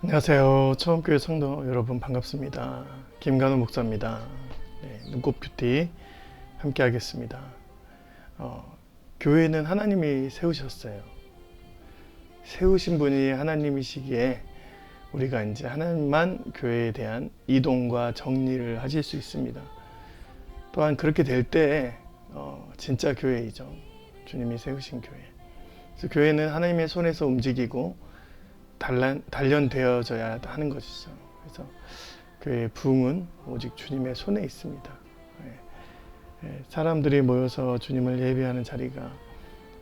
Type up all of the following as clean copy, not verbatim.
안녕하세요. 처음교회 성도 여러분 반갑습니다. 김간호 목사입니다. 눈꽃 뷰티 함께 하겠습니다. 교회는 하나님이 세우셨어요. 세우신 분이 하나님이시기에 우리가 이제 하나님만 교회에 대한 이동과 정리를 하실 수 있습니다. 또한 그렇게 될 때 진짜 교회이죠. 주님이 세우신 교회. 그래서 교회는 하나님의 손에서 움직이고 단련되어져야 하는 것이죠. 그래서 교회의 부흥은 오직 주님의 손에 있습니다. 사람들이 모여서 주님을 예배하는 자리가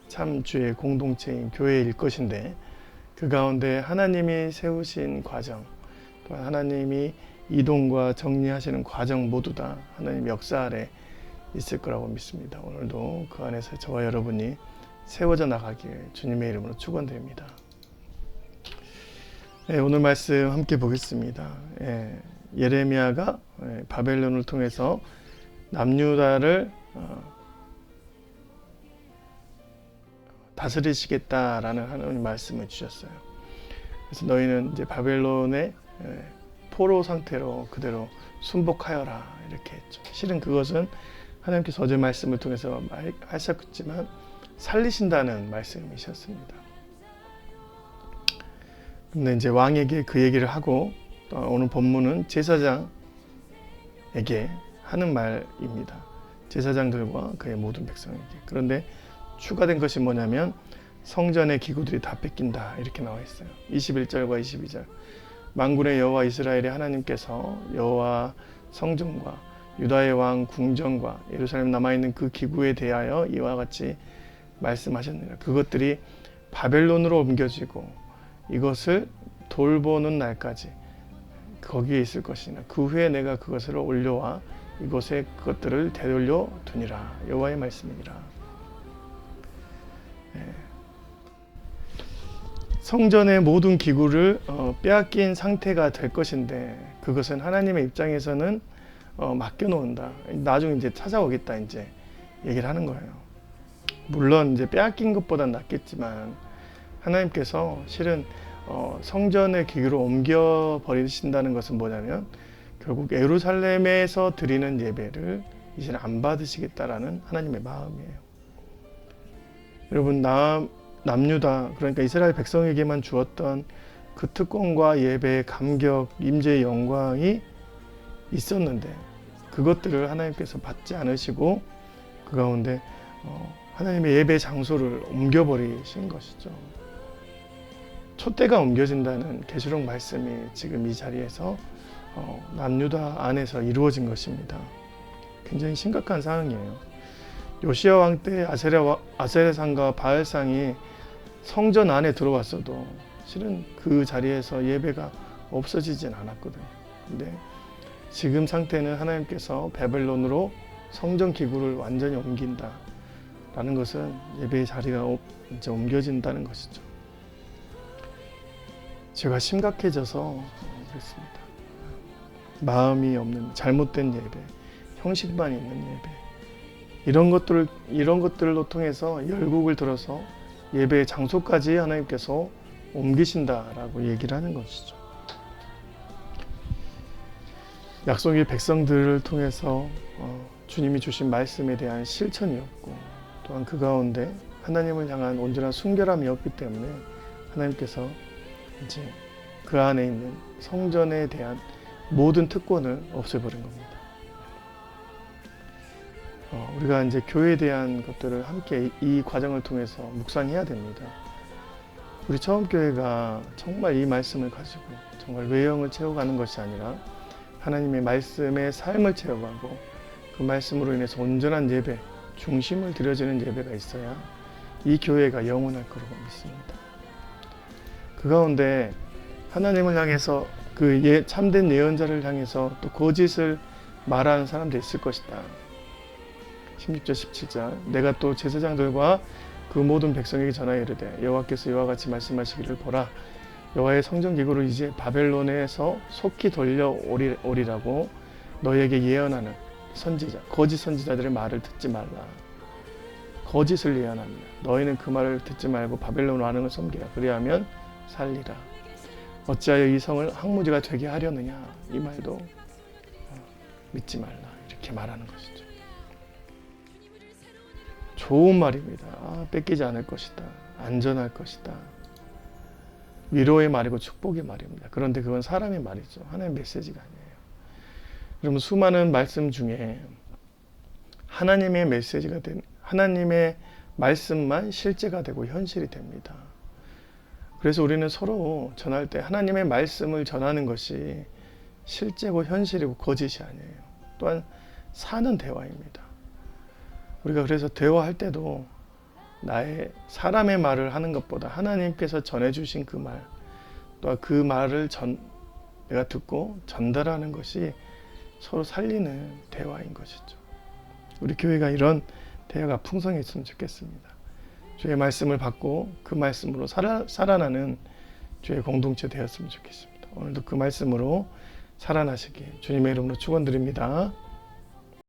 참 주의 공동체인 교회일 것인데, 그 가운데 하나님이 세우신 과정, 또한 하나님이 이동과 정리하시는 과정 모두 다 하나님 역사 아래 있을 거라고 믿습니다. 오늘도 그 안에서 저와 여러분이 세워져 나가길 주님의 이름으로 축원드립니다. 오늘 말씀 함께 보겠습니다. 예레미야가 바벨론을 통해서 남유다를 다스리시겠다라는 하나님 말씀을 주셨어요. 그래서 너희는 이제 바벨론의 포로 상태로 그대로 순복하여라 이렇게 했죠. 실은 그것은 하나님께서 어제 말씀을 통해서 하셨지만 살리신다는 말씀이셨습니다. 근데 이제 왕에게 그 얘기를 하고, 오늘 본문은 제사장에게 하는 말입니다. 제사장들과 그의 모든 백성에게. 그런데 추가된 것이 뭐냐면 성전의 기구들이 다 뺏긴다 이렇게 나와 있어요. 21절과 22절. 만군의 여호와 이스라엘의 하나님께서 여호와 성전과 유다의 왕 궁전과 예루살렘 남아있는 그 기구에 대하여 이와 같이 말씀하셨느니라. 그것들이 바벨론으로 옮겨지고 이것을 돌보는 날까지 거기에 있을 것이나 그 후에 내가 그것을 올려와 이곳에 그것들을 되돌려 두니라. 여호와의 말씀이니라. 성전의 모든 기구를 빼앗긴 상태가 될 것인데, 그것은 하나님의 입장에서는 맡겨놓는다. 나중에 이제 찾아오겠다 이제 얘기를 하는 거예요. 물론 이제 빼앗긴 것보단 낫겠지만 하나님께서 실은 성전의 기구로 옮겨 버리신다는 것은 뭐냐면 결국 예루살렘에서 드리는 예배를 이제는 안 받으시겠다라는 하나님의 마음이에요. 여러분, 남유다, 그러니까 이스라엘 백성에게만 주었던 그 특권과 예배의 감격, 임재의 영광이 있었는데 그것들을 하나님께서 받지 않으시고 그 가운데 하나님의 예배 장소를 옮겨버리신 것이죠. 촛대가 옮겨진다는 계시록 말씀이 지금 이 자리에서 남유다 안에서 이루어진 것입니다. 굉장히 심각한 상황이에요. 요시야 왕 때 아세라상과 바알상이 성전 안에 들어왔어도 실은 그 자리에서 예배가 없어지진 않았거든요. 근데 지금 상태는 하나님께서 바벨론으로 성전 기구를 완전히 옮긴다라는 것은 예배의 자리가 이제 옮겨진다는 것이죠. 제가 심각해져서 그랬습니다. 마음이 없는 잘못된 예배, 형식만 있는 예배, 이런 것들로 통해서 열국을 들어서 예배의 장소까지 하나님께서 옮기신다라고 얘기를 하는 것이죠. 약속의 백성들을 통해서 주님이 주신 말씀에 대한 실천이었고, 또한 그 가운데 하나님을 향한 온전한 순결함이었기 때문에 하나님께서 이제 그 안에 있는 성전에 대한 모든 특권을 없애버린 겁니다. 우리가 이제 교회에 대한 것들을 함께 이 과정을 통해서 묵상해야 됩니다. 우리 처음 교회가 정말 이 말씀을 가지고 정말 외형을 채워가는 것이 아니라 하나님의 말씀의 삶을 채워가고 그 말씀으로 인해서 온전한 예배, 중심을 들여지는 예배가 있어야 이 교회가 영원할 거라고 믿습니다. 그 가운데 하나님을 향해서 그 참된 예언자를 향해서 또 거짓을 말하는 사람도 있을 것이다. 16절 17절. 내가 또 제사장들과 그 모든 백성에게 전하여 이르되 여호와께서 이와 같이 말씀하시기를 보라, 여호와의 성전 기구를 이제 바벨론에서 속히 돌려오리라고 너희에게 예언하는 선지자, 거짓 선지자들의 말을 듣지 말라. 거짓을 예언합니다. 너희는 그 말을 듣지 말고 바벨론 왕을 섬기라. 그리하면 살리라. 어찌하여 이 성을 황무지가 되게 하려느냐, 이 말도 믿지 말라, 이렇게 말하는 것이죠. 좋은 말입니다. 뺏기지 않을 것이다, 안전할 것이다, 위로의 말이고 축복의 말입니다. 그런데 그건 사람의 말이죠. 하나님의 메시지가 아니에요. 여러분, 수많은 말씀 중에 하나님의 메시지가 된, 하나님의 말씀만 실제가 되고 현실이 됩니다. 그래서 우리는 서로 전할 때 하나님의 말씀을 전하는 것이 실제고 현실이고 거짓이 아니에요. 또한 사는 대화입니다. 우리가 그래서 대화할 때도 나의 사람의 말을 하는 것보다 하나님께서 전해주신 그 말, 또한 그 말을 내가 듣고 전달하는 것이 서로 살리는 대화인 것이죠. 우리 교회가 이런 대화가 풍성했으면 좋겠습니다. 주의 말씀을 받고 그 말씀으로 살아나는 주의 공동체 되었으면 좋겠습니다. 오늘도 그 말씀으로 살아나시길 주님의 이름으로 축원드립니다.